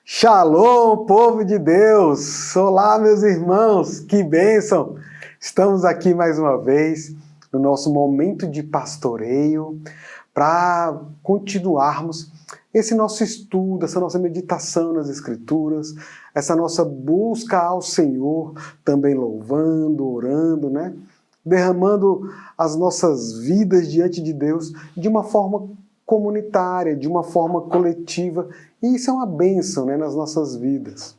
Shalom, povo de Deus! Olá, meus irmãos, que bênção! Estamos aqui mais uma vez no nosso momento de pastoreio para continuarmos esse nosso estudo, essa nossa meditação nas Escrituras, essa nossa busca ao Senhor, também louvando, orando, né? Derramando as nossas vidas diante de Deus de uma forma comunitária, de uma forma coletiva, e isso é uma bênção, né, nas nossas vidas.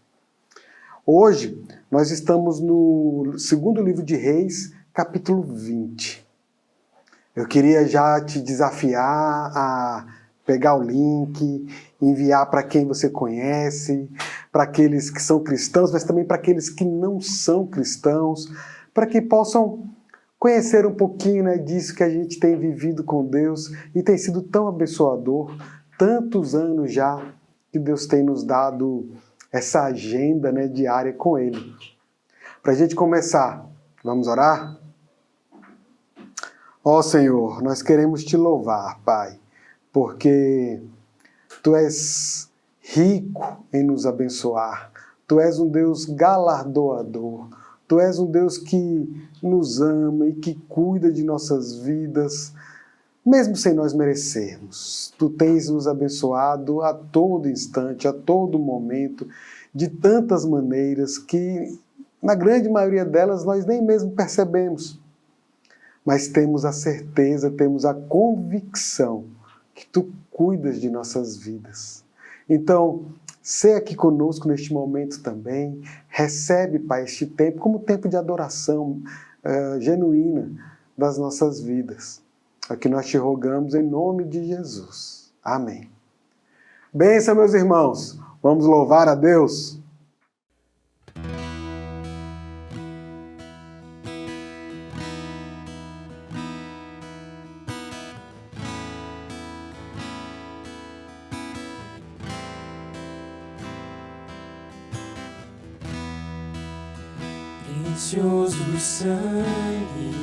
Hoje nós estamos no segundo livro de Reis, capítulo 20. Eu queria já te desafiar a pegar o link, enviar para quem você conhece, para aqueles que são cristãos, mas também para aqueles que não são cristãos, para que possam conhecer um pouquinho, né, disso que a gente tem vivido com Deus e tem sido tão abençoador, tantos anos já que Deus tem nos dado essa agenda, né, diária com Ele. Para a gente começar, vamos orar? Ó Senhor, nós queremos Te louvar, Pai, porque Tu és rico em nos abençoar, Tu és um Deus galardoador, Tu és um Deus que nos ama e que cuida de nossas vidas, mesmo sem nós merecermos. Tu tens nos abençoado a todo instante, a todo momento, de tantas maneiras que, na grande maioria delas, nós nem mesmo percebemos. Mas temos a certeza, temos a convicção que Tu cuidas de nossas vidas. Então, sê aqui conosco neste momento também, recebe, Pai, este tempo como tempo de adoração genuína das nossas vidas. É o que nós Te rogamos em nome de Jesus. Amém. Bênção, meus irmãos. Vamos louvar a Deus. Precioso sangue,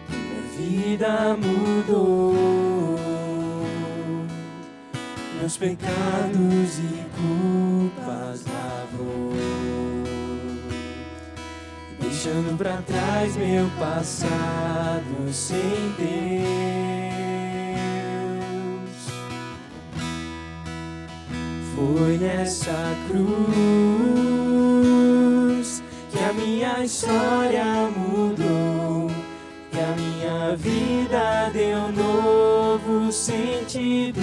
minha vida mudou, meus pecados e culpas lavou, deixando pra trás meu passado sem Deus. Foi nessa cruz que a minha história mudou, que a minha vida deu novo sentido,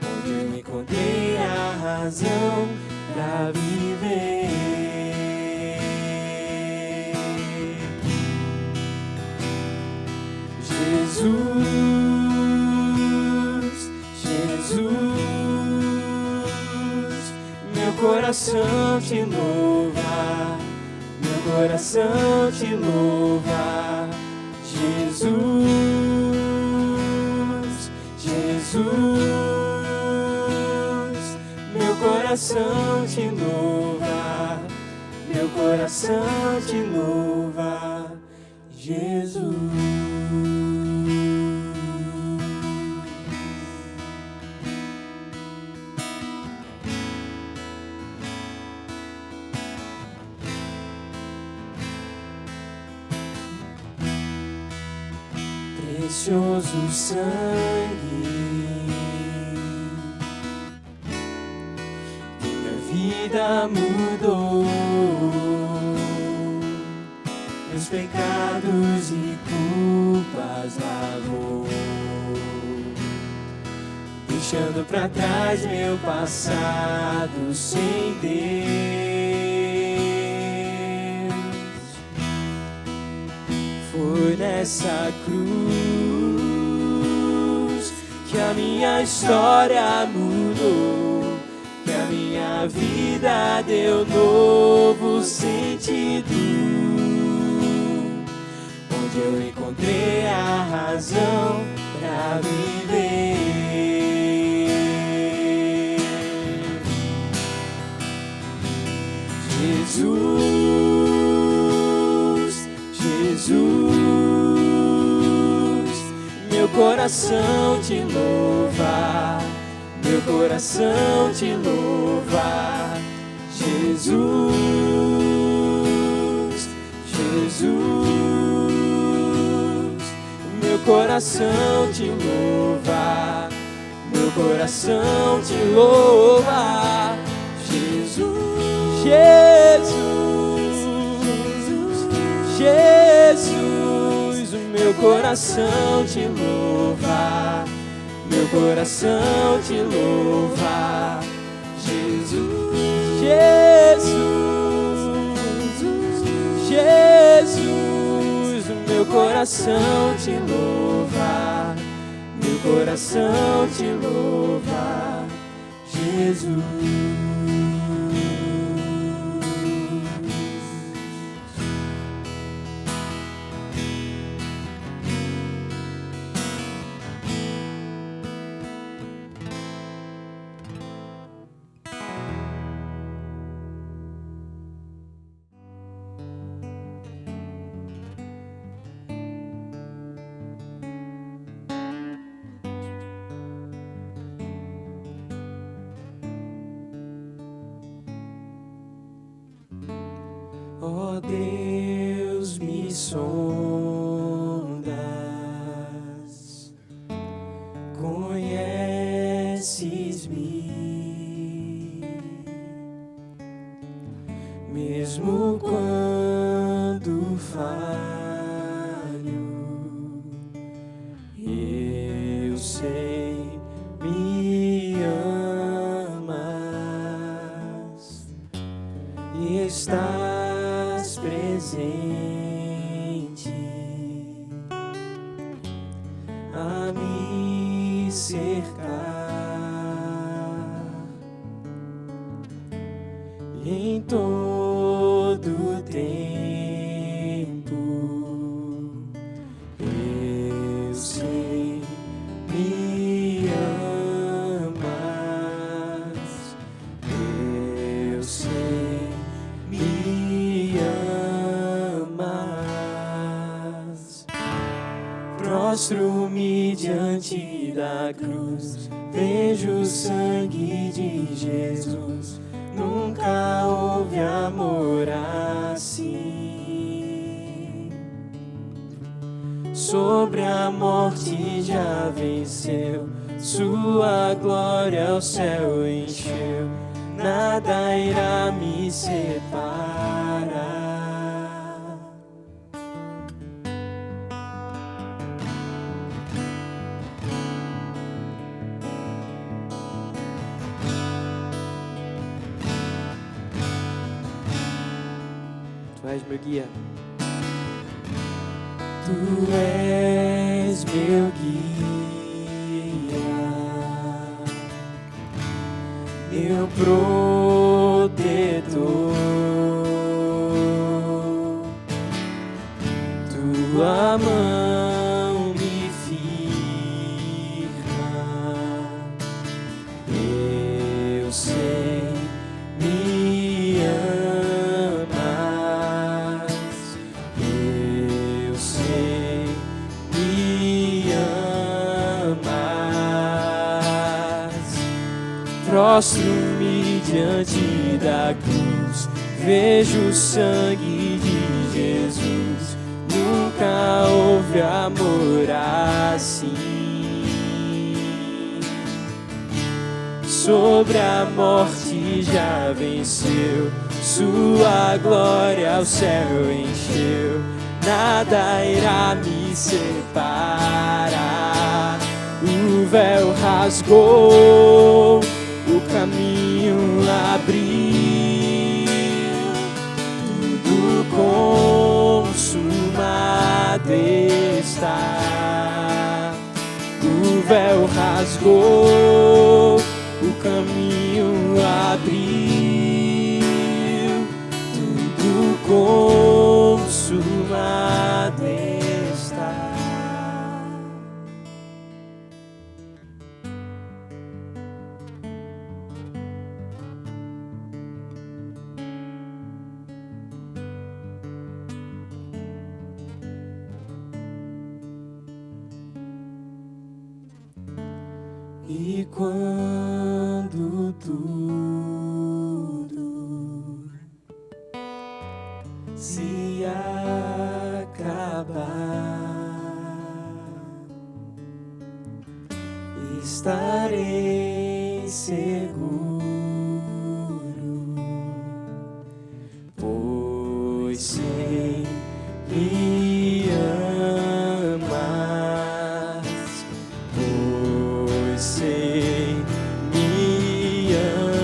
onde eu encontrei a razão pra viver. Jesus, meu coração Te louva, meu coração Te louva. Jesus, Jesus, meu coração Te louva, meu coração Te louva, Jesus. Precioso sangue, minha vida mudou, meus pecados e culpas lavou, deixando pra trás meu passado sem Deus. Foi nessa cruz que a minha história mudou, que a minha vida deu novo sentido, onde eu encontrei a razão pra viver. Jesus, Meu coração te louva, meu coração te louva, Jesus, Jesus. Meu coração te louva, meu coração te louva, Jesus, Jesus, Jesus. O meu coração te louva, meu coração te louva, Jesus, Jesus, Jesus. O meu coração te louva, meu coração te louva, Jesus. Ó Deus, me sondas, conheces-me, mesmo quando falho, eu sei, me amas e estás presente a me cercar em todo tempo. Eu sei, me amas, eu sei, me amas. Prostro-me diante da cruz, vejo o sangue de Jesus. Nunca houve amor assim. Sobre a morte já venceu, sua glória o céu encheu. Nada irá me separar. Tu és meu guia. Tu és meu guia, meu protetor. Tua mão me firma, eu sei, me amas, eu sei, me amas. Prostro-me diante da cruz, vejo o sangue de Jesus. Nunca houve amor assim. Sobre a morte já venceu, sua glória o céu encheu. Nada irá me separar. O véu rasgou, o caminho abriu, tudo consumado está. O véu rasgou, o caminho abriu, tudo consumado está. E quando tudo se acabar, estarei seguro, pois sei que amas, pois sei me amas.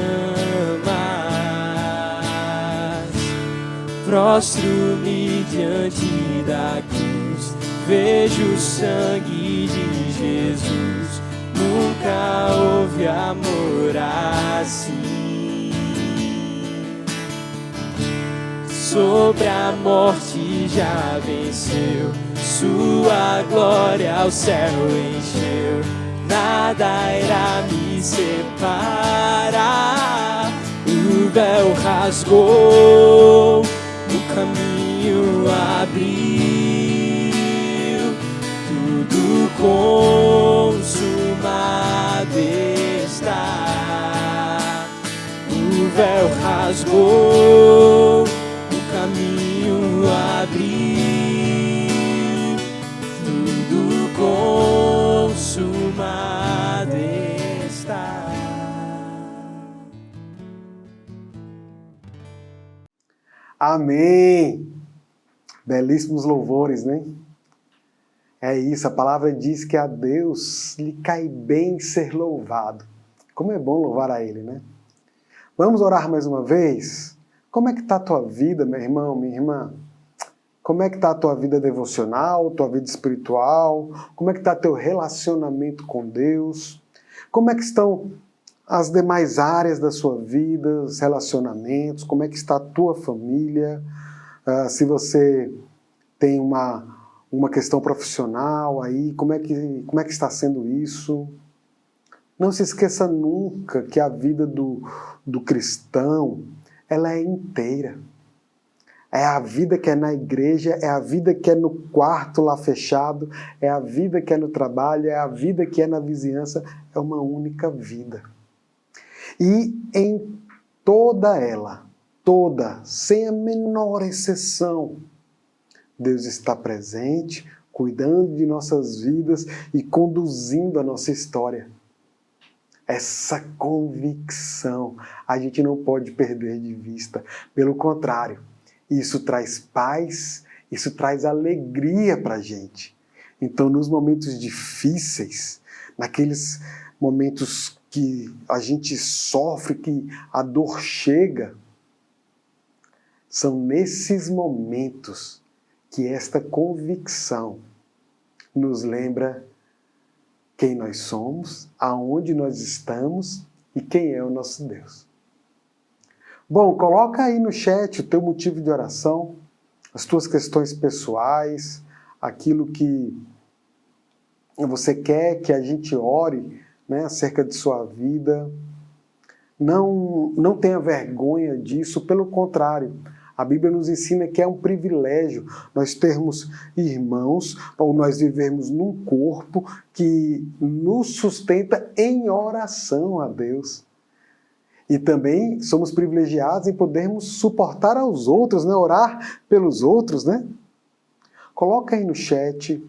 Prostro-me diante da cruz, vejo o sangue de Jesus. Nunca houve amor assim. Sobre a morte já venceu, sua glória ao céu encheu. Nada irá me separar. O véu rasgou, o caminho abriu, tudo consumado está. O véu rasgou, o caminho abriu, tudo consumado está. Amém! Belíssimos louvores, né? É isso, a palavra diz que a Deus lhe cai bem ser louvado. Como é bom louvar a Ele, né? Vamos orar mais uma vez? Como é que está a tua vida, meu irmão, minha irmã? Como é que está a tua vida devocional, tua vida espiritual? Como é que está teu relacionamento com Deus? Como é que estão as demais áreas da sua vida, os relacionamentos? Como é que está a tua família? Se você tem uma questão profissional aí, como é que está sendo isso? Não se esqueça nunca que a vida do cristão, ela é inteira. É a vida que é na igreja, é a vida que é no quarto lá fechado, é a vida que é no trabalho, é a vida que é na vizinhança, é uma única vida. E em toda ela, toda, sem a menor exceção, Deus está presente, cuidando de nossas vidas e conduzindo a nossa história. Essa convicção a gente não pode perder de vista. Pelo contrário, isso traz paz, isso traz alegria para a gente. Então, nos momentos difíceis, naqueles momentos que a gente sofre, que a dor chega, são nesses momentos que esta convicção nos lembra quem nós somos, aonde nós estamos e quem é o nosso Deus. Bom, coloca aí no chat o teu motivo de oração, as tuas questões pessoais, aquilo que você quer que a gente ore, né, acerca de sua vida. Não tenha vergonha disso, pelo contrário. A Bíblia nos ensina que é um privilégio nós termos irmãos, ou nós vivermos num corpo que nos sustenta em oração a Deus. E também somos privilegiados em podermos suportar aos outros, né? Orar pelos outros, né? Coloca aí no chat.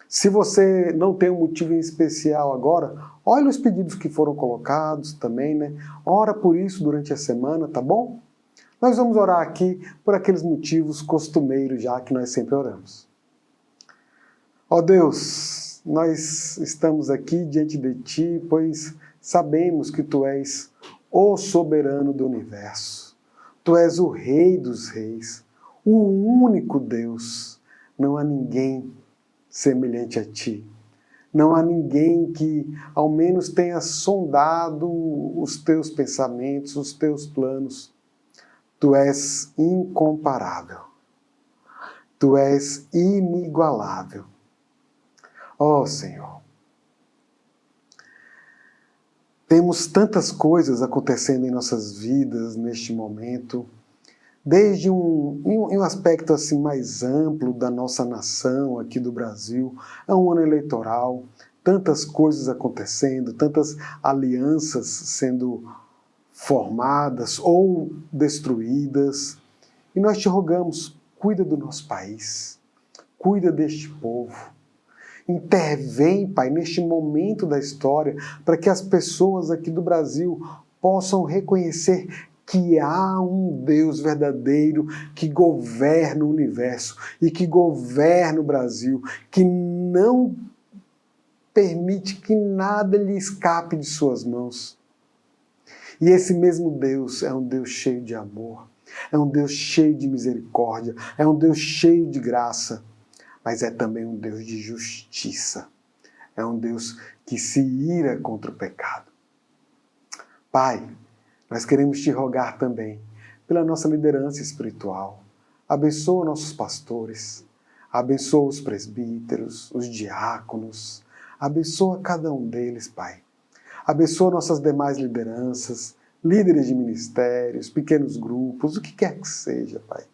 Se você não tem um motivo em especial agora, olha os pedidos que foram colocados também, né? Ora por isso durante a semana, tá bom? Nós vamos orar aqui por aqueles motivos costumeiros já que nós sempre oramos. Ó Deus, nós estamos aqui diante de Ti, pois sabemos que Tu és o soberano do universo. Tu és o Rei dos Reis, o único Deus. Não há ninguém semelhante a Ti. Não há ninguém que ao menos tenha sondado os Teus pensamentos, os Teus planos. Tu és incomparável. Tu és inigualável. Ó Senhor, temos tantas coisas acontecendo em nossas vidas neste momento, desde um aspecto assim mais amplo da nossa nação aqui do Brasil, é um ano eleitoral, tantas coisas acontecendo, tantas alianças sendo formadas ou destruídas. E nós te rogamos, cuida do nosso país, cuida deste povo. Intervém, Pai, neste momento da história, para que as pessoas aqui do Brasil possam reconhecer que há um Deus verdadeiro que governa o universo e que governa o Brasil, que não permite que nada lhe escape de suas mãos. E esse mesmo Deus é um Deus cheio de amor, é um Deus cheio de misericórdia, é um Deus cheio de graça, mas é também um Deus de justiça. É um Deus que se ira contra o pecado. Pai, nós queremos te rogar também pela nossa liderança espiritual. Abençoa nossos pastores, abençoa os presbíteros, os diáconos, abençoa cada um deles, Pai. Abençoa nossas demais lideranças, líderes de ministérios, pequenos grupos, o que quer que seja, Pai.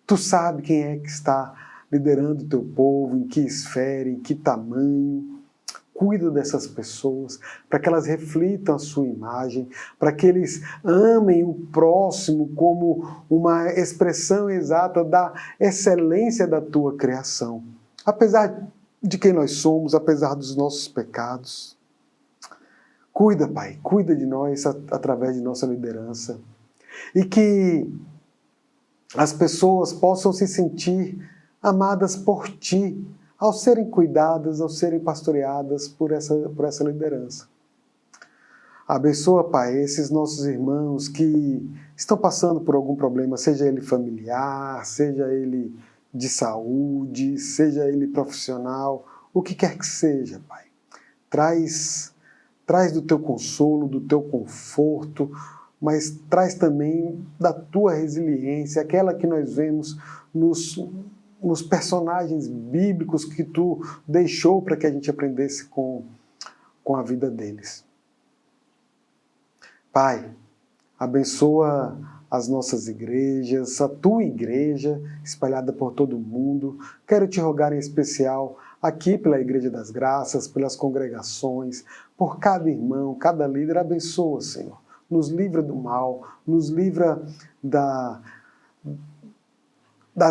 Tu sabe quem é que está liderando o teu povo, em que esfera, em que tamanho. Cuida dessas pessoas, para que elas reflitam a sua imagem, para que eles amem o próximo como uma expressão exata da excelência da tua criação. Apesar de quem nós somos, apesar dos nossos pecados. Cuida, Pai, cuida de nós através de nossa liderança. E que as pessoas possam se sentir amadas por Ti, ao serem cuidadas, ao serem pastoreadas por essa liderança. Abençoa, Pai, esses nossos irmãos que estão passando por algum problema, seja ele familiar, seja ele de saúde, seja ele profissional, o que quer que seja, Pai. Traz do teu consolo, do teu conforto, mas traz também da tua resiliência, aquela que nós vemos nos personagens bíblicos que tu deixou para que a gente aprendesse com a vida deles. Pai, abençoa as nossas igrejas, a tua igreja espalhada por todo o mundo. Quero te rogar em especial aqui pela Igreja das Graças, pelas congregações, por cada irmão, cada líder. Abençoa, Senhor. Nos livra do mal, nos livra das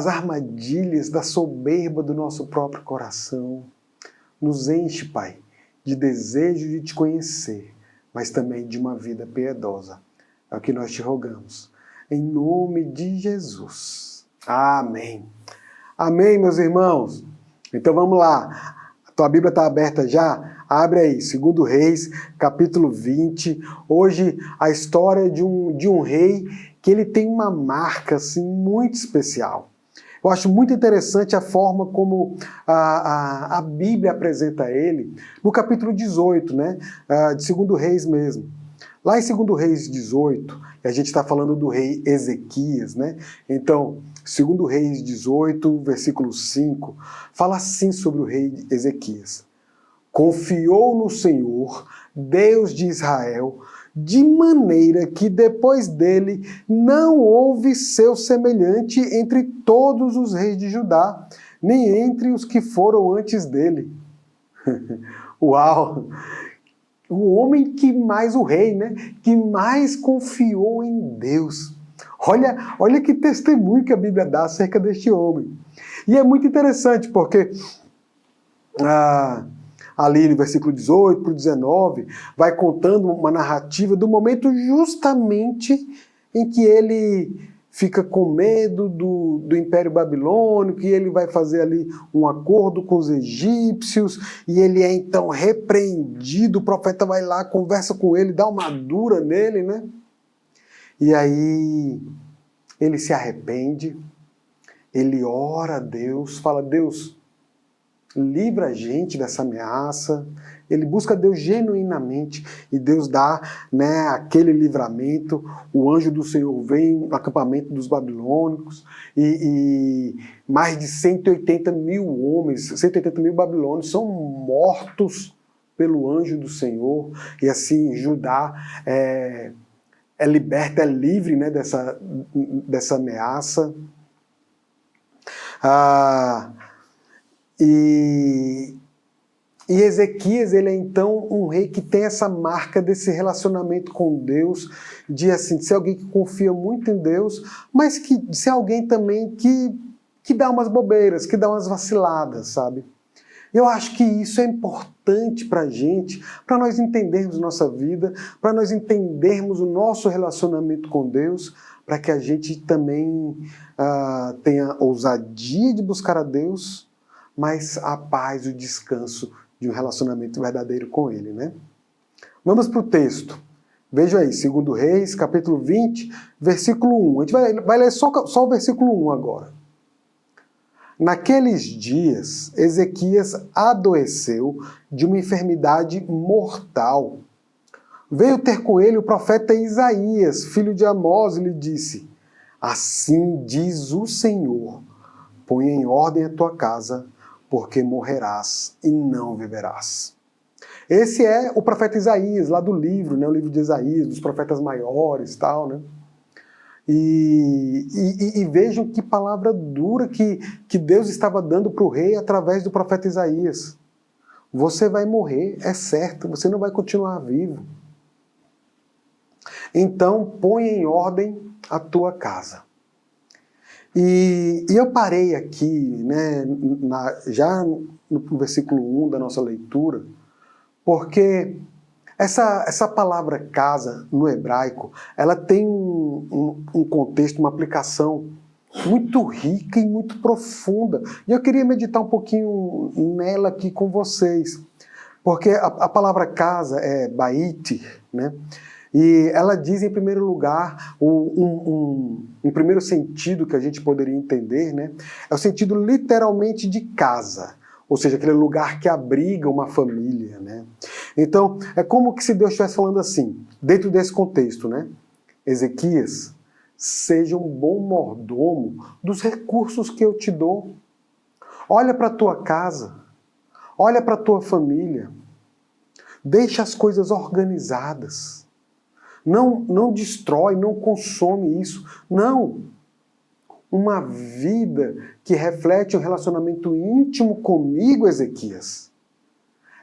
armadilhas, da soberba do nosso próprio coração. Nos enche, Pai, de desejo de te conhecer, mas também de uma vida piedosa. É o que nós te rogamos. Em nome de Jesus. Amém. Amém, meus irmãos. Então vamos lá. A tua Bíblia está aberta já? Abre aí, 2 Reis, capítulo 20. Hoje a história de um rei que ele tem uma marca assim, muito especial. Eu acho muito interessante a forma como a Bíblia apresenta ele no capítulo 18, né, de 2 Reis mesmo. Lá em 2 Reis 18, a gente está falando do rei Ezequias, né? Então, 2 Reis 18, versículo 5, fala assim sobre o rei Ezequias. Confiou no Senhor, Deus de Israel, de maneira que depois dele não houve seu semelhante entre todos os reis de Judá, nem entre os que foram antes dele. Uau! O homem que mais, o rei, né? Que mais confiou em Deus. Olha que testemunho que a Bíblia dá acerca deste homem. E é muito interessante porque ali no versículo 18 para o 19, vai contando uma narrativa do momento justamente em que ele fica com medo do Império Babilônico, e ele vai fazer ali um acordo com os egípcios, e ele é então repreendido, o profeta vai lá, conversa com ele, dá uma dura nele, né? E aí ele se arrepende, ele ora a Deus, fala, Deus, livra a gente dessa ameaça. Ele busca Deus genuinamente e Deus dá, né, aquele livramento. O anjo do Senhor vem no acampamento dos babilônicos e mais de 180 mil homens, 180 mil babilônios são mortos pelo anjo do Senhor. E assim Judá é liberta, é livre, né, dessa ameaça. E Ezequias, ele é então um rei que tem essa marca desse relacionamento com Deus, de assim, de ser alguém que confia muito em Deus, mas que de ser alguém também que dá umas bobeiras, que dá umas vaciladas, sabe? Eu acho que isso é importante para a gente, para nós entendermos nossa vida, para nós entendermos o nosso relacionamento com Deus, para que a gente também tenha ousadia de buscar a Deus, mas a paz e o descanso de um relacionamento verdadeiro com Ele, né? Vamos para o texto. Veja aí, 2 Reis, capítulo 20, versículo 1. A gente vai ler só o versículo 1 agora. Naqueles dias, Ezequias adoeceu de uma enfermidade mortal. Veio ter com ele o profeta Isaías, filho de Amós, e lhe disse: assim diz o Senhor, põe em ordem a tua casa, porque morrerás e não viverás. Esse é o profeta Isaías, lá do livro, né, o livro de Isaías, dos profetas maiores e tal, né? E vejam que palavra dura que Deus estava dando para o rei através do profeta Isaías. Você vai morrer, é certo, você não vai continuar vivo. Então, põe em ordem a tua casa. E eu parei aqui, né, já no versículo 1 da nossa leitura, porque essa palavra casa, no hebraico, ela tem um contexto, uma aplicação muito rica e muito profunda. E eu queria meditar um pouquinho nela aqui com vocês. Porque a palavra casa é bait, né? E ela diz, em primeiro lugar, um primeiro sentido que a gente poderia entender, né? É o sentido literalmente de casa. Ou seja, aquele lugar que abriga uma família, né? Então, é como que se Deus estivesse falando assim, dentro desse contexto, né? Ezequias, seja um bom mordomo dos recursos que eu te dou. Olha para a tua casa, olha para a tua família, deixa as coisas organizadas. Não destrói, não consome isso. Não! Uma vida que reflete um relacionamento íntimo comigo, Ezequias,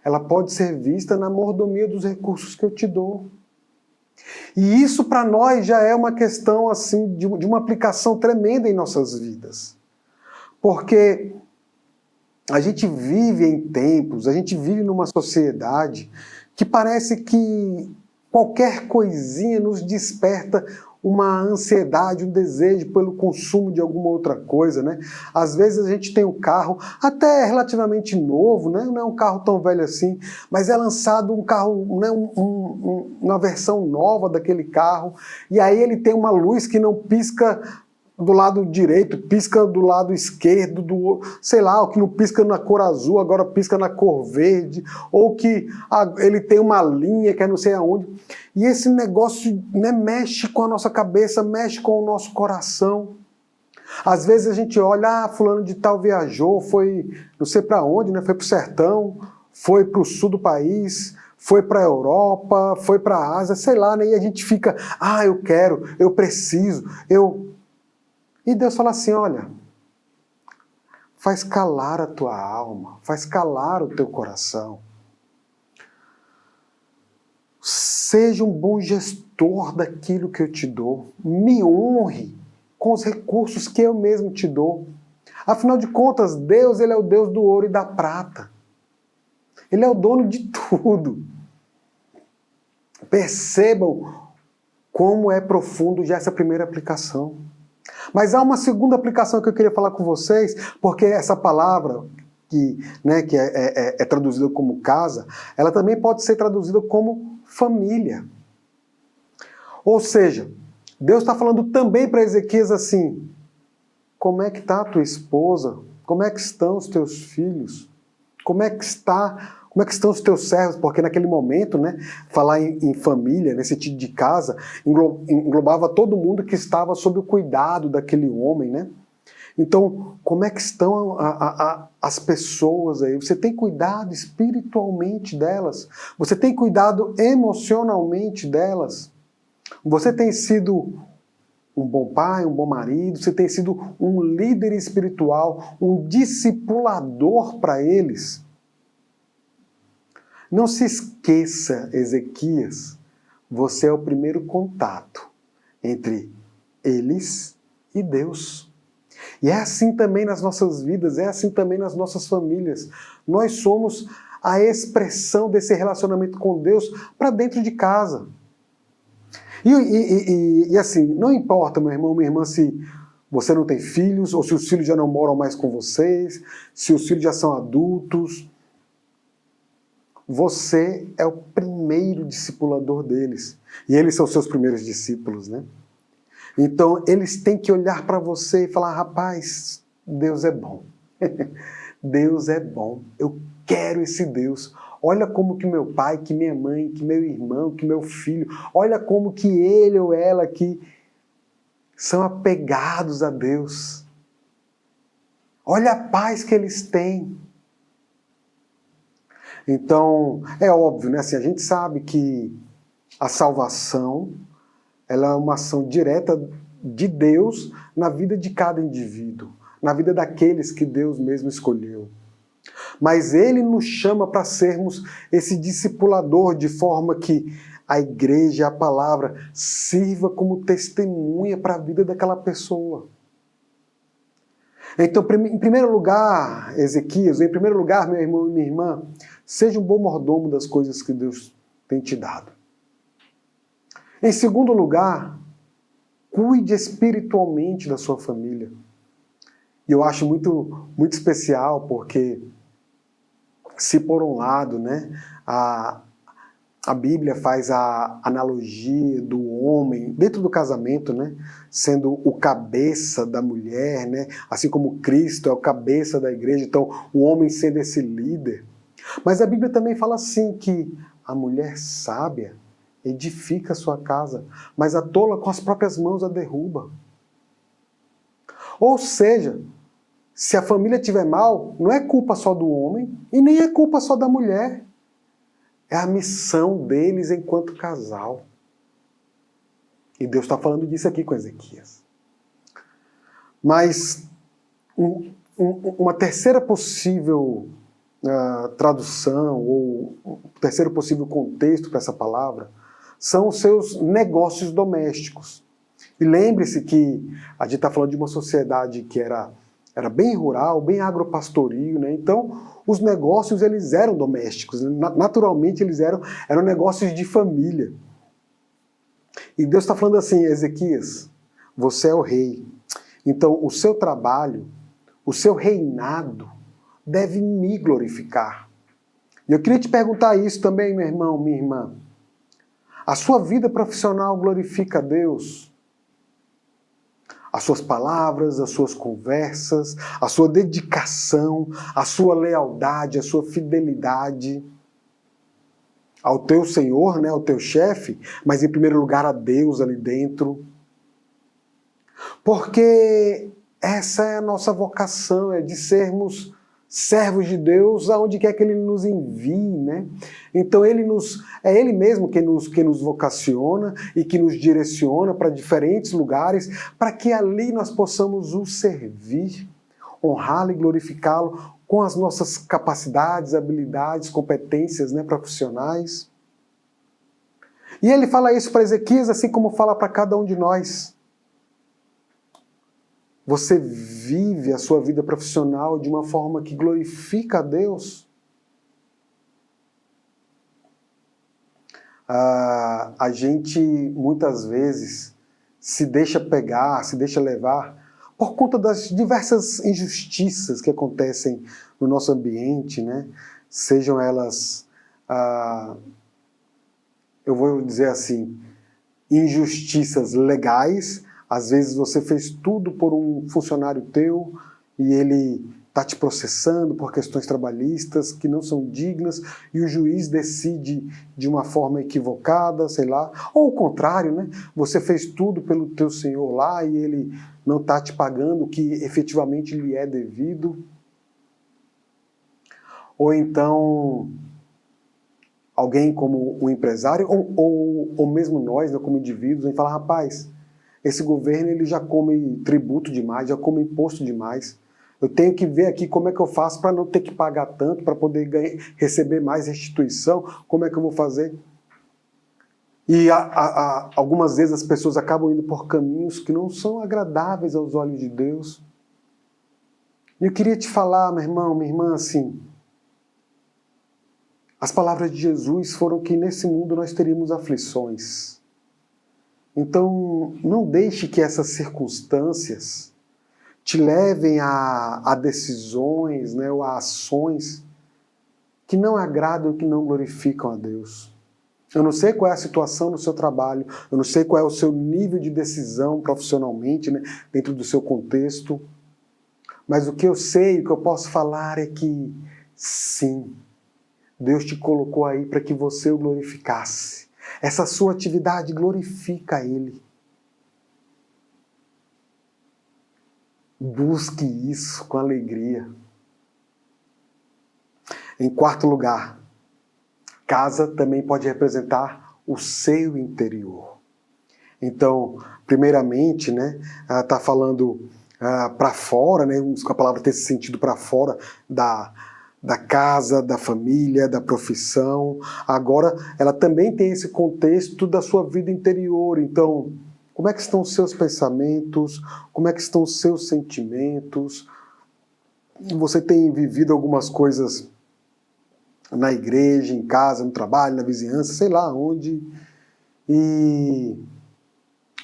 ela pode ser vista na mordomia dos recursos que eu te dou. E isso para nós já é uma questão assim de uma aplicação tremenda em nossas vidas. Porque a gente vive em tempos, a gente vive numa sociedade que parece que qualquer coisinha nos desperta uma ansiedade, um desejo pelo consumo de alguma outra coisa, né? Às vezes a gente tem um carro até relativamente novo, né? Não é um carro tão velho assim, mas é lançado um carro, né? Uma versão nova daquele carro, e aí ele tem uma luz que não pisca do lado direito, pisca do lado esquerdo, sei lá, o que não pisca na cor azul, agora pisca na cor verde, ou que ele tem uma linha que é não sei aonde. E esse negócio, né, mexe com a nossa cabeça, mexe com o nosso coração. Às vezes a gente olha, fulano de tal viajou, foi não sei para onde, né, foi para o sertão, foi para o sul do país, foi para a Europa, foi para a Ásia, sei lá, né, e a gente fica, eu quero, eu preciso, E Deus fala assim, olha, faz calar a tua alma, faz calar o teu coração. Seja um bom gestor daquilo que eu te dou. Me honre com os recursos que eu mesmo te dou. Afinal de contas, Deus, ele é o Deus do ouro e da prata. Ele é o dono de tudo. Percebam como é profundo já essa primeira aplicação. Mas há uma segunda aplicação que eu queria falar com vocês, porque essa palavra que é traduzida como casa, ela também pode ser traduzida como família. Ou seja, Deus está falando também para Ezequias assim, como é que está a tua esposa? Como é que estão os teus filhos? Como é que estão os teus servos? Porque naquele momento, né, falar em família, nesse sentido de casa, englobava todo mundo que estava sob o cuidado daquele homem, né? Então, como é que estão as pessoas aí? Você tem cuidado espiritualmente delas? Você tem cuidado emocionalmente delas? Você tem sido um bom pai, um bom marido? Você tem sido um líder espiritual, um discipulador para eles? Não se esqueça, Ezequias, você é o primeiro contato entre eles e Deus. E é assim também nas nossas vidas, é assim também nas nossas famílias. Nós somos a expressão desse relacionamento com Deus para dentro de casa. E assim, não importa, meu irmão, minha irmã, se você não tem filhos, ou se os filhos já não moram mais com vocês, se os filhos já são adultos, você é o primeiro discipulador deles. E eles são seus primeiros discípulos, né? Então, eles têm que olhar para você e falar, rapaz, Deus é bom. Deus é bom. Eu quero esse Deus. Olha como que meu pai, que minha mãe, que meu irmão, que meu filho, olha como que ele ou ela aqui são apegados a Deus. Olha a paz que eles têm. Então, é óbvio, né? Assim, a gente sabe que a salvação ela é uma ação direta de Deus na vida de cada indivíduo, na vida daqueles que Deus mesmo escolheu. Mas Ele nos chama para sermos esse discipulador, de forma que a igreja, a palavra, sirva como testemunha para a vida daquela pessoa. Então, em primeiro lugar, Ezequias, em primeiro lugar, meu irmão e minha irmã, seja um bom mordomo das coisas que Deus tem te dado. Em segundo lugar, cuide espiritualmente da sua família. E eu acho muito especial, porque se por um lado, né, a Bíblia faz a analogia do homem, dentro do casamento, né, sendo o cabeça da mulher, né, assim como Cristo é o cabeça da igreja, então o homem sendo esse líder. Mas a Bíblia também fala assim, que a mulher sábia edifica a sua casa, mas a tola com as próprias mãos a derruba. Ou seja, se a família estiver mal, não é culpa só do homem e nem é culpa só da mulher. É a missão deles enquanto casal. E Deus está falando disso aqui com Ezequias. Mas uma terceira possível tradução, ou um terceiro possível contexto para essa palavra, são os seus negócios domésticos. E lembre-se que a gente está falando de uma sociedade que era bem rural, bem agropastoril, né? Então, os negócios eles eram domésticos, né? Naturalmente eles eram negócios de família. E Deus está falando assim, Ezequias, você é o rei. Então, o seu trabalho, o seu reinado deve me glorificar. E eu queria te perguntar isso também, meu irmão, minha irmã. A sua vida profissional glorifica a Deus? As suas palavras, as suas conversas, a sua dedicação, a sua lealdade, a sua fidelidade ao teu Senhor, né, ao teu chefe, mas em primeiro lugar a Deus ali dentro. Porque essa é a nossa vocação, é de sermos servos de Deus aonde quer que Ele nos envie, né? Então é Ele mesmo que nos vocaciona e que nos direciona para diferentes lugares, para que ali nós possamos o servir, honrá-lo e glorificá-lo com as nossas capacidades, habilidades, competências, né, profissionais. E Ele fala isso para Ezequias, assim como fala para cada um de nós. Você vive a sua vida profissional de uma forma que glorifica a Deus? A gente, muitas vezes, se deixa pegar, se deixa levar por conta das diversas injustiças que acontecem no nosso ambiente, né? Sejam elas, eu vou dizer assim, injustiças legais. Às vezes você fez tudo por um funcionário teu e ele está te processando por questões trabalhistas que não são dignas e o juiz decide de uma forma equivocada, sei lá. Ou o contrário, né? Você fez tudo pelo teu senhor lá e ele não está te pagando o que efetivamente lhe é devido. Ou então alguém como um empresário ou mesmo nós, né, como indivíduos, a gente fala, rapaz, esse governo ele já come tributo demais, já come imposto demais. Eu tenho que ver aqui como é que eu faço para não ter que pagar tanto, para poder receber mais restituição. Como é que eu vou fazer? E algumas vezes as pessoas acabam indo por caminhos que não são agradáveis aos olhos de Deus. E eu queria te falar, meu irmão, minha irmã, assim, as palavras de Jesus foram que nesse mundo nós teríamos aflições. Então, não deixe que essas circunstâncias te levem a decisões, né, ou a ações que não agradam, que não glorificam a Deus. Eu não sei qual é a situação no seu trabalho, eu não sei qual é o seu nível de decisão profissionalmente, né, dentro do seu contexto, mas o que eu sei, o que eu posso falar é que, sim, Deus te colocou aí para que você o glorificasse. Essa sua atividade glorifica Ele. Busque isso com alegria. Em quarto lugar, casa também pode representar o seu interior. Então, primeiramente, né, está falando para fora, né, a palavra tem esse sentido para fora da casa, da família, da profissão. Agora, ela também tem esse contexto da sua vida interior. Então, como é que estão os seus pensamentos? Como é que estão os seus sentimentos? Você tem vivido algumas coisas na igreja, em casa, no trabalho, na vizinhança, sei lá onde. E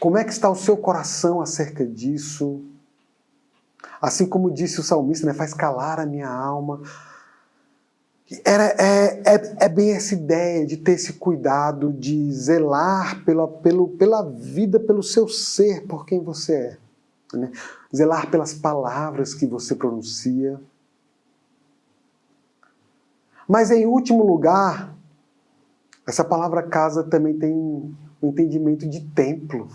como é que está o seu coração acerca disso? Assim como disse o salmista, né, faz calar a minha alma. É bem essa ideia de ter esse cuidado, de zelar pela vida, pelo seu ser, por quem você é. Né? Zelar pelas palavras que você pronuncia. Mas em último lugar, essa palavra casa também tem um entendimento de templo.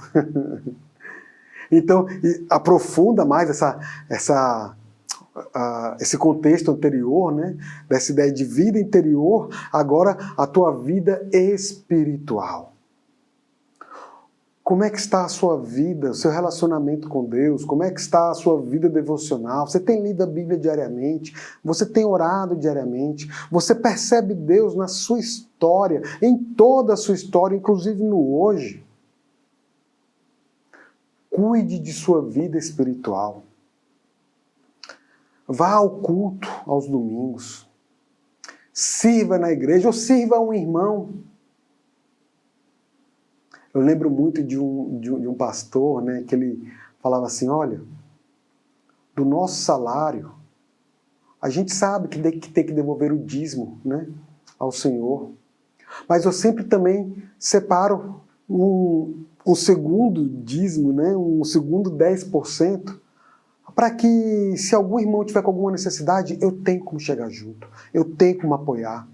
Então, aprofunda mais esse contexto anterior, né? Dessa ideia de vida interior, agora a tua vida espiritual. Como é que está a sua vida, o seu relacionamento com Deus? Como é que está a sua vida devocional? Você tem lido a Bíblia diariamente? Você tem orado diariamente? Você percebe Deus na sua história, em toda a sua história, inclusive no hoje? Cuide de sua vida espiritual. Vá ao culto aos domingos. Sirva na igreja ou sirva a um irmão. Eu lembro muito de um pastor, né, que ele falava assim, olha, do nosso salário, a gente sabe que tem que devolver o dízimo, né, ao Senhor. Mas eu sempre também separo um segundo dízimo, né, um segundo 10%, para que, se algum irmão tiver com alguma necessidade, eu tenho como chegar junto, eu tenho como apoiar.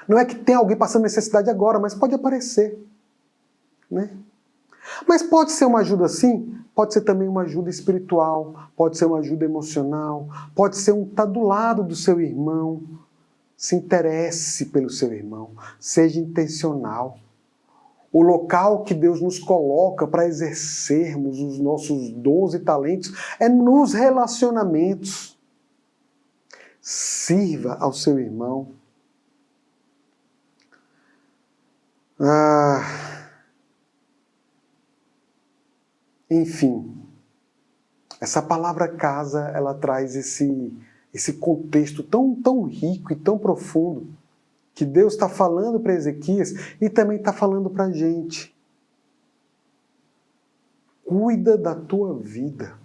Não é que tem alguém passando necessidade agora, mas pode aparecer. Né? Mas pode ser uma ajuda sim, pode ser também uma ajuda espiritual, pode ser uma ajuda emocional, pode ser estar do lado do seu irmão. Se interesse pelo seu irmão, seja intencional. O local que Deus nos coloca para exercermos os nossos dons e talentos é nos relacionamentos. Sirva ao seu irmão. Enfim, essa palavra casa, ela traz esse contexto tão rico e tão profundo que Deus está falando para Ezequias e também está falando para a gente. Cuida da tua vida,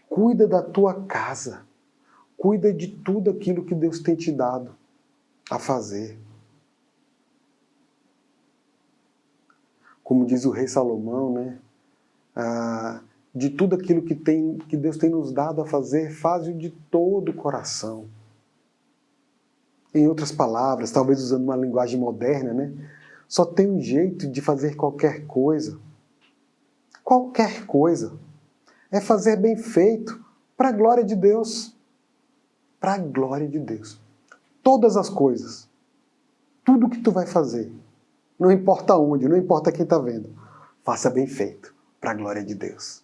cuida da tua casa, cuida de tudo aquilo que Deus tem te dado a fazer. Como diz o rei Salomão, né? De tudo aquilo que Deus tem nos dado a fazer, faz-o de todo o coração. Em outras palavras, talvez usando uma linguagem moderna, né? Só tem um jeito de fazer qualquer coisa. Qualquer coisa. É fazer bem feito para a glória de Deus. Para a glória de Deus. Todas as coisas. Tudo que tu vai fazer. Não importa onde, não importa quem está vendo. Faça bem feito. Para a glória de Deus.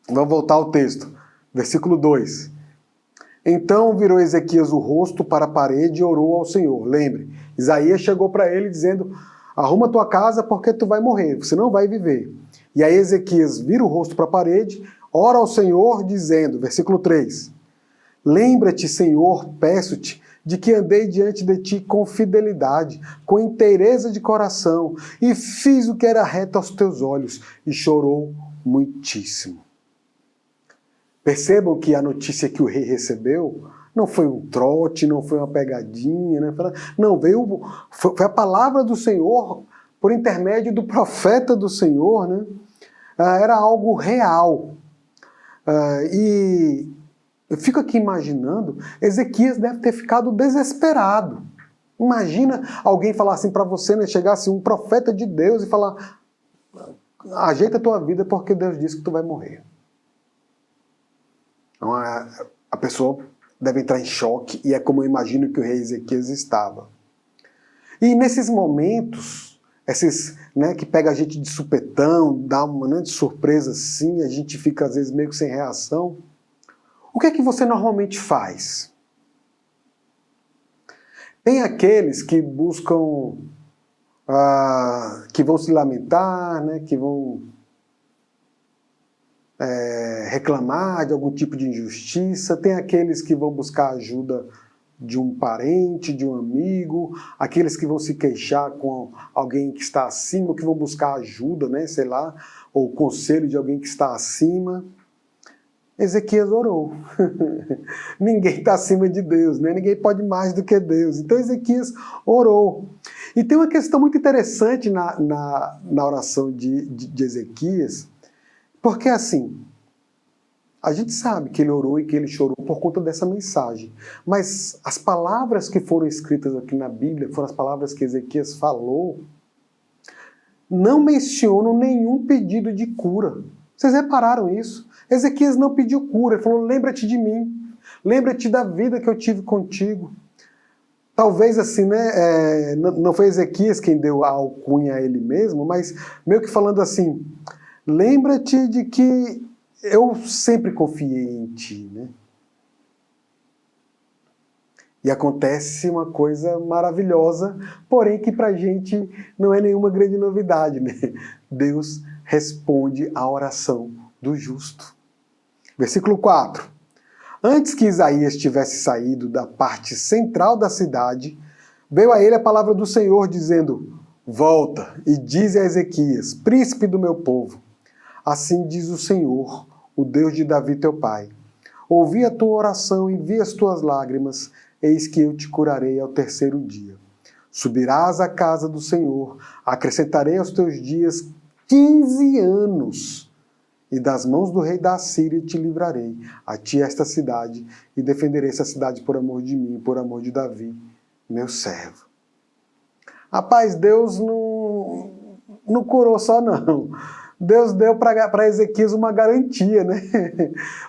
Vamos voltar ao texto. Versículo 2. Então virou Ezequias o rosto para a parede e orou ao Senhor. Lembre, Isaías chegou para ele dizendo: arruma tua casa porque tu vai morrer, você não vai viver. E aí Ezequias vira o rosto para a parede, ora ao Senhor dizendo, versículo 3, lembra-te, Senhor, peço-te, de que andei diante de ti com fidelidade, com inteireza de coração, e fiz o que era reto aos teus olhos, e chorou muitíssimo. Percebam que a notícia que o rei recebeu não foi um trote, não foi uma pegadinha, né? Não, foi a palavra do Senhor por intermédio do profeta do Senhor, né? Era algo real. E eu fico aqui imaginando, Ezequias deve ter ficado desesperado. Imagina alguém falar assim para você, né? Chegasse um profeta de Deus e falar: ajeita a tua vida porque Deus disse que tu vai morrer. Então, a pessoa deve entrar em choque, e é como eu imagino que o rei Ezequias estava. E nesses momentos, esses, né, que pega a gente de supetão, dá uma, né, de surpresa assim, a gente fica às vezes meio que sem reação, o que é que você normalmente faz? Tem aqueles que buscam, que vão se lamentar, né, que vão reclamar de algum tipo de injustiça, tem aqueles que vão buscar ajuda de um parente, de um amigo, aqueles que vão se queixar com alguém que está acima, que vão buscar ajuda, né, sei lá, ou conselho de alguém que está acima. Ezequias orou. Ninguém está acima de Deus, né? Ninguém pode mais do que Deus. Então Ezequias orou. E tem uma questão muito interessante na oração de Ezequias, porque assim, a gente sabe que ele orou e que ele chorou por conta dessa mensagem. Mas as palavras que foram escritas aqui na Bíblia, foram as palavras que Ezequias falou, não mencionam nenhum pedido de cura. Vocês repararam isso? Ezequias não pediu cura, ele falou: lembra-te de mim, lembra-te da vida que eu tive contigo. Talvez assim, né, não foi Ezequias quem deu a alcunha a ele mesmo, mas meio que falando assim: lembra-te de que eu sempre confiei em ti, né? E acontece uma coisa maravilhosa, porém que pra gente não é nenhuma grande novidade, né? Deus responde à oração do justo. Versículo 4. Antes que Isaías tivesse saído da parte central da cidade, veio a ele a palavra do Senhor, dizendo: volta e dize a Ezequias, príncipe do meu povo, assim diz o Senhor, o Deus de Davi teu pai. Ouvi a tua oração e vi as tuas lágrimas, eis que eu te curarei ao terceiro dia. Subirás à casa do Senhor, acrescentarei aos teus dias 15 anos, e das mãos do rei da Assíria te livrarei, a ti esta cidade, e defenderei essa cidade por amor de mim, por amor de Davi, meu servo. Rapaz, Deus não curou só não. Deus deu para Ezequias uma garantia, né?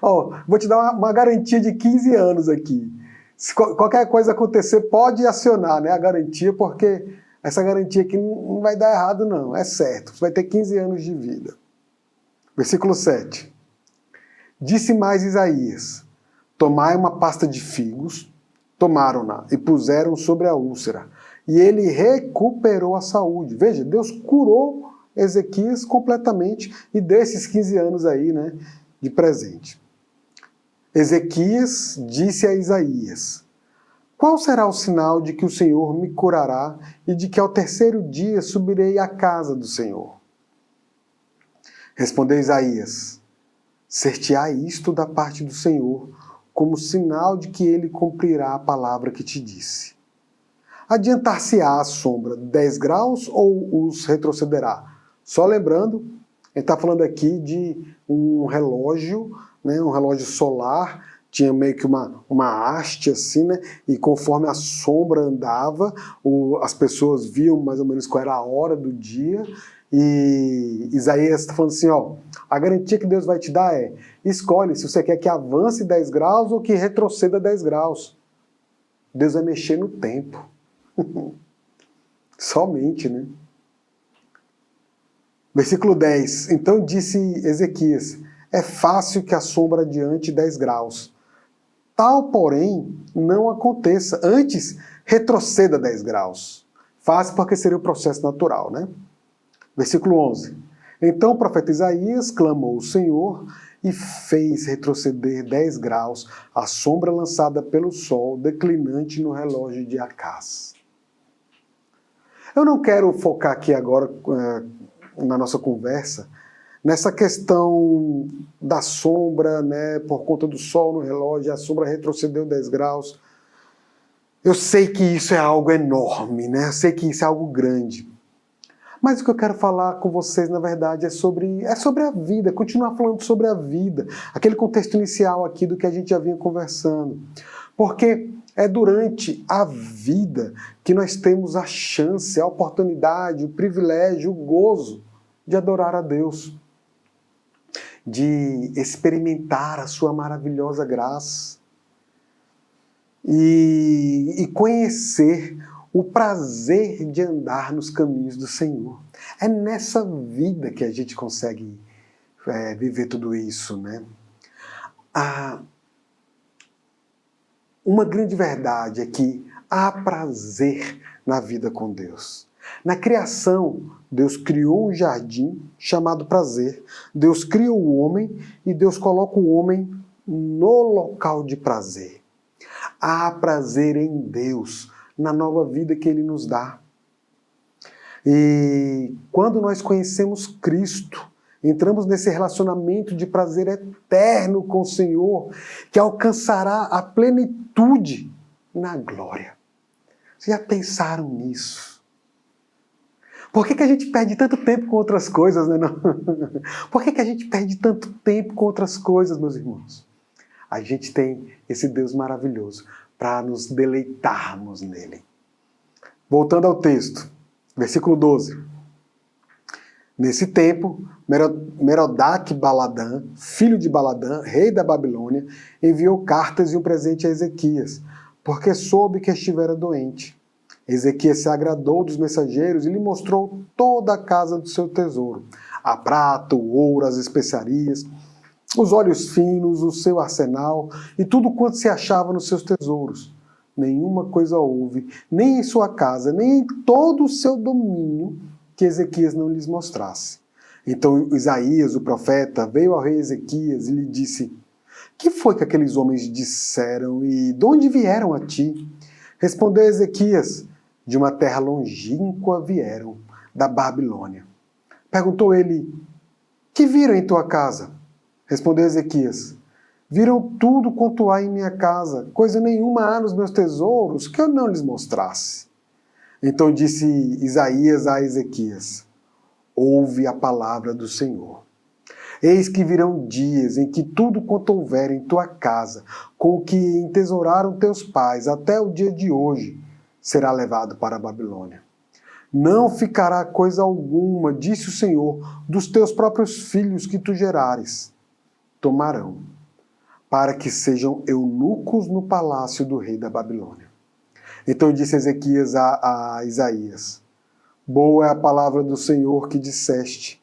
Ó, vou te dar uma garantia de 15 anos aqui. Se qualquer coisa acontecer, pode acionar, né, a garantia, porque essa garantia aqui não vai dar errado não, é certo. Você vai ter 15 anos de vida. Versículo 7. Disse mais Isaías: tomai uma pasta de figos, tomaram-na e puseram sobre a úlcera, e ele recuperou a saúde. Veja, Deus curou Ezequias completamente e deu esses 15 anos aí, né, de presente. Ezequias disse a Isaías: qual será o sinal de que o Senhor me curará e de que ao terceiro dia subirei à casa do Senhor? Respondeu Isaías: ser-te-á isto da parte do Senhor, como sinal de que ele cumprirá a palavra que te disse. Adiantar-se-á a sombra 10 graus ou os retrocederá? Só lembrando, ele está falando aqui de um relógio, né, um relógio solar, tinha meio que uma haste assim, né, e conforme a sombra andava, as pessoas viam mais ou menos qual era a hora do dia. E Isaías está falando assim, ó, a garantia que Deus vai te dar é: escolhe se você quer que avance 10 graus ou que retroceda 10 graus. Deus vai mexer no tempo. Somente, né? Versículo 10. Então disse Ezequias: é fácil que a sombra adiante 10 graus. Tal, porém, não aconteça. Antes, retroceda 10 graus. Fácil porque seria o processo natural, né? Versículo 11. Então o profeta Isaías clamou ao Senhor e fez retroceder 10 graus a sombra lançada pelo sol declinante no relógio de Acás. Eu não quero focar aqui agora na nossa conversa nessa questão da sombra, né, por conta do sol no relógio, a sombra retrocedeu 10 graus. Eu sei que isso é algo enorme, né? Eu sei que isso é algo grande. Mas o que eu quero falar com vocês, na verdade, é sobre a vida, continuar falando sobre a vida, aquele contexto inicial aqui do que a gente já vinha conversando. Porque é durante a vida que nós temos a chance, a oportunidade, o privilégio, o gozo de adorar a Deus, de experimentar a sua maravilhosa graça e conhecer o prazer de andar nos caminhos do Senhor. É nessa vida que a gente consegue viver tudo isso, né? Uma grande verdade é que há prazer na vida com Deus. Na criação, Deus criou um jardim chamado prazer. Deus cria o homem e Deus coloca o homem no local de prazer. Há prazer em Deus, na nova vida que Ele nos dá. E quando nós conhecemos Cristo, entramos nesse relacionamento de prazer eterno com o Senhor, que alcançará a plenitude na glória. Vocês já pensaram nisso? Por que a gente perde tanto tempo com outras coisas, né? Por que a gente perde tanto tempo com outras coisas, meus irmãos? A gente tem esse Deus maravilhoso para nos deleitarmos nele. Voltando ao texto, versículo 12. Nesse tempo, Merodach-Baladã, filho de Baladã, rei da Babilônia, enviou cartas e um presente a Ezequias, porque soube que estivera doente. Ezequias se agradou dos mensageiros e lhe mostrou toda a casa do seu tesouro, a prata, o ouro, as especiarias, os óleos finos, o seu arsenal e tudo quanto se achava nos seus tesouros. Nenhuma coisa houve, nem em sua casa, nem em todo o seu domínio, que Ezequias não lhes mostrasse. Então Isaías, o profeta, veio ao rei Ezequias e lhe disse: que foi que aqueles homens disseram e de onde vieram a ti? Respondeu Ezequias: de uma terra longínqua vieram, da Babilônia. Perguntou ele: que viram em tua casa? Respondeu Ezequias: viram tudo quanto há em minha casa, coisa nenhuma há nos meus tesouros que eu não lhes mostrasse. Então disse Isaías a Ezequias: ouve a palavra do Senhor. Eis que virão dias em que tudo quanto houver em tua casa, com o que entesouraram teus pais até o dia de hoje, será levado para a Babilônia. Não ficará coisa alguma, disse o Senhor, dos teus próprios filhos que tu gerares. Tomarão, para que sejam eunucos no palácio do rei da Babilônia. Então disse Ezequias a Isaías: boa é a palavra do Senhor que disseste,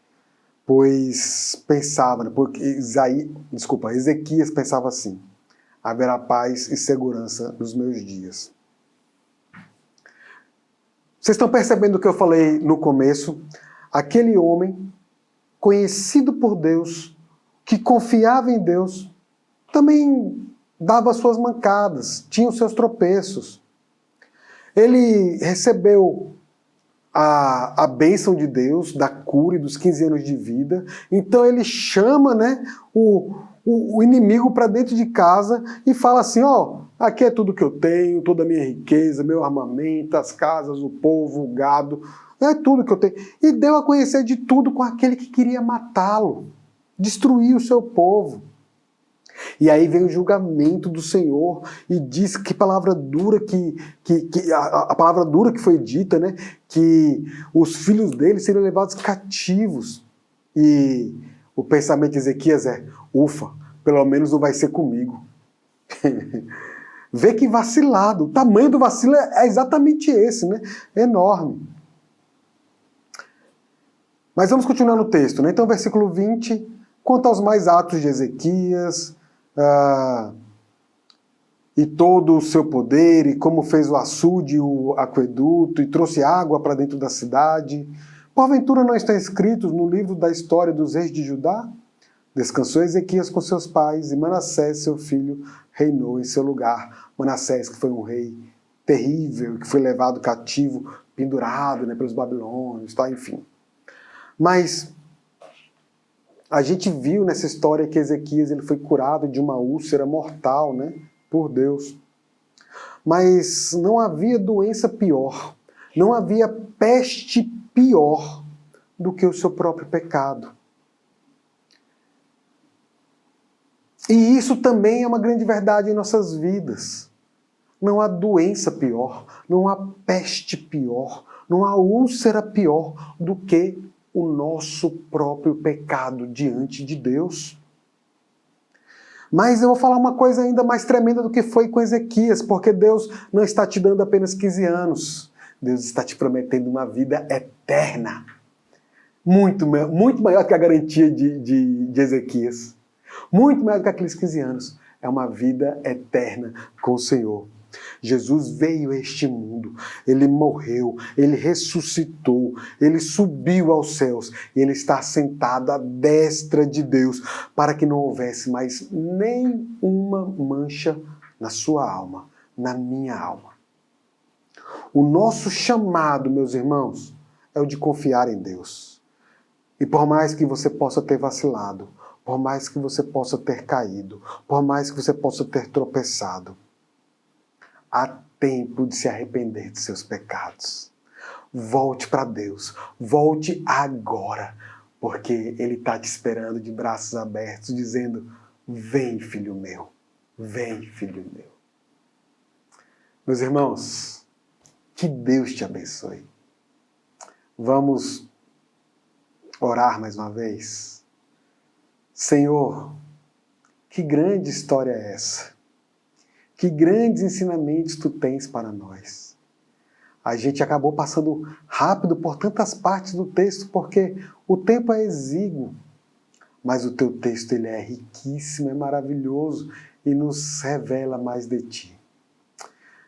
pois pensava, porque Ezequias pensava assim: haverá paz e segurança nos meus dias. Vocês estão percebendo o que eu falei no começo? Aquele homem, conhecido por Deus, que confiava em Deus, também dava suas mancadas, tinha os seus tropeços. Ele recebeu a bênção de Deus, da cura e dos 15 anos de vida. Então ele chama, né, o inimigo para dentro de casa e fala assim: ó, aqui é tudo que eu tenho, toda a minha riqueza, meu armamento, as casas, o povo, o gado, é tudo que eu tenho. E deu a conhecer de tudo com aquele que queria matá-lo, destruir o seu povo. E aí vem o julgamento do Senhor e diz que palavra dura a palavra dura que foi dita, né, que os filhos dele seriam levados cativos. E o pensamento de Ezequias é: ufa, pelo menos não vai ser comigo. Vê que vacilado, o tamanho do vacilo é exatamente esse, né? É enorme. Mas vamos continuar no texto, né? Então, versículo 20, quanto aos mais atos de Ezequias, e todo o seu poder, e como fez o açude e o aqueduto, e trouxe água para dentro da cidade, porventura não está escrito no livro da história dos reis de Judá? Descansou Ezequias com seus pais, e Manassés, seu filho, reinou em seu lugar. Manassés, que foi um rei terrível, que foi levado cativo, pendurado, né, pelos babilônios, tá, enfim. Mas a gente viu nessa história que Ezequias ele foi curado de uma úlcera mortal, né, por Deus. Mas não havia doença pior, não havia peste pior do que o seu próprio pecado. E isso também é uma grande verdade em nossas vidas. Não há doença pior, não há peste pior, não há úlcera pior do que o nosso próprio pecado diante de Deus. Mas eu vou falar uma coisa ainda mais tremenda do que foi com Ezequias, porque Deus não está te dando apenas 15 anos. Deus está te prometendo uma vida eterna. Muito maior que a garantia de Ezequias. Muito maior que aqueles 15 anos. É uma vida eterna com o Senhor. Jesus veio a este mundo, Ele morreu, Ele ressuscitou, Ele subiu aos céus e Ele está sentado à destra de Deus para que não houvesse mais nenhuma mancha na sua alma, na minha alma. O nosso chamado, meus irmãos, é o de confiar em Deus. E por mais que você possa ter vacilado, por mais que você possa ter caído, por mais que você possa ter tropeçado, há tempo de se arrepender de seus pecados. Volte para Deus. Volte agora. Porque Ele está te esperando de braços abertos, dizendo: vem, filho meu. Vem, filho meu. Meus irmãos, que Deus te abençoe. Vamos orar mais uma vez? Senhor, que grande história é essa? Que grandes ensinamentos tu tens para nós. A gente acabou passando rápido por tantas partes do texto, porque o tempo é exíguo. Mas o teu texto ele é riquíssimo, é maravilhoso e nos revela mais de ti.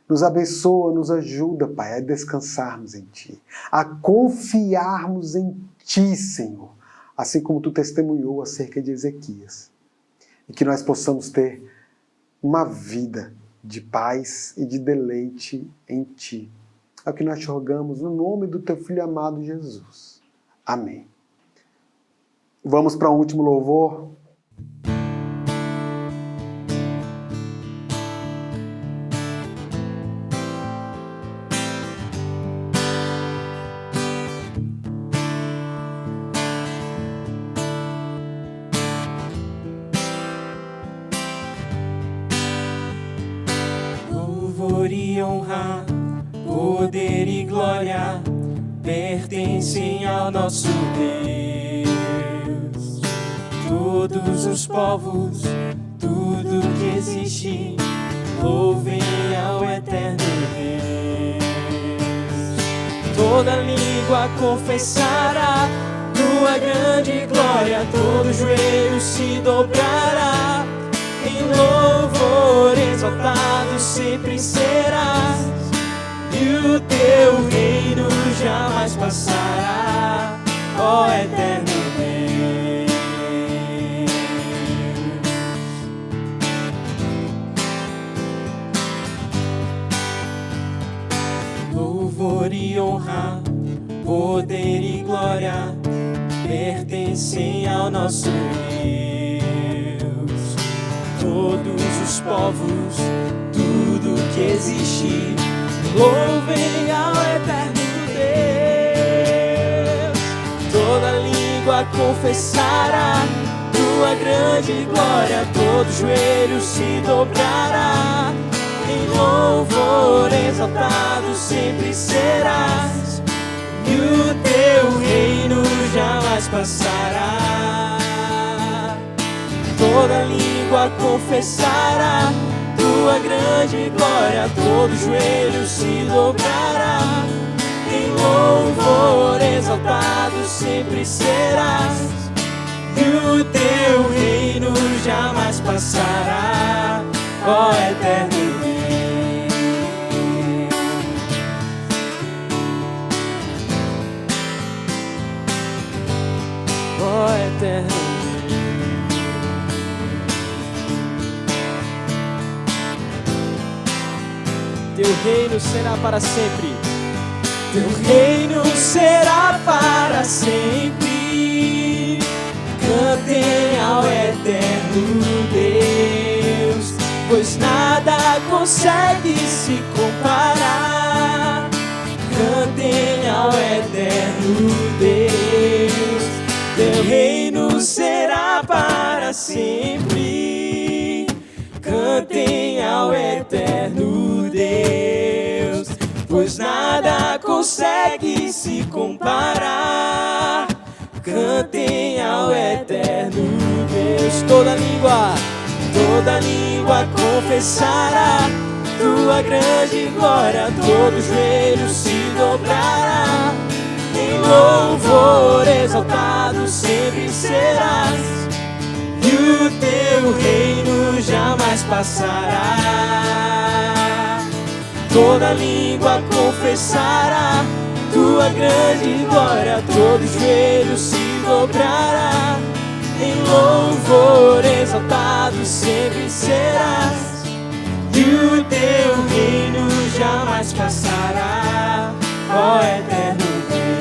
Nos abençoa, nos ajuda, Pai, a descansarmos em ti, a confiarmos em ti, Senhor, assim como tu testemunhou acerca de Ezequias. E que nós possamos ter uma vida de paz e de deleite em Ti. É o que nós te rogamos no nome do Teu Filho amado Jesus. Amém. Vamos para o último louvor. E honra, poder e glória pertencem ao nosso Deus. Todos os povos, tudo que existe, louvem ao eterno Deus. Toda língua confessará tua grande glória, todo joelho se dobrará. Em louvor exaltado sempre serás, e o teu reino jamais passará, ó eterno Deus. Louvor e honra, poder e glória pertencem ao nosso Deus. Todos os povos, tudo que existe, louvem ao eterno Deus. Toda língua confessará tua grande glória, todo joelho se dobrará. Em louvor exaltado sempre serás, e o teu reino jamais passará. Toda língua confessará tua grande glória, todo joelho se dobrará. Em louvor exaltado sempre serás, e e o teu reino jamais passará, ó eterno Deus. Ó eterno Deus. Teu reino será para sempre. Teu reino será para sempre. Cantem ao eterno Deus, pois nada consegue se comparar. Cantem ao eterno Deus. Teu reino será para sempre. Cantem ao eterno Deus, pois nada consegue se comparar. Cantem ao eterno Deus. Toda língua confessará tua grande glória, todo joelho se dobrará. Em louvor exaltado sempre serás, e o teu reino jamais passará. Toda língua confessará tua grande glória, todo joelho se dobrará. Em louvor exaltado sempre serás, e o teu reino jamais passará, ó eterno Deus.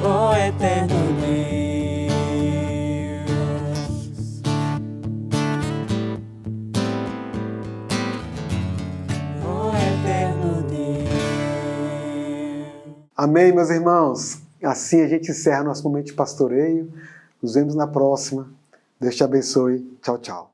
Ó eterno Deus. Ó eterno Deus. Amém, meus irmãos? Assim a gente encerra nosso momento de pastoreio. Nos vemos na próxima. Deus te abençoe. Tchau, tchau.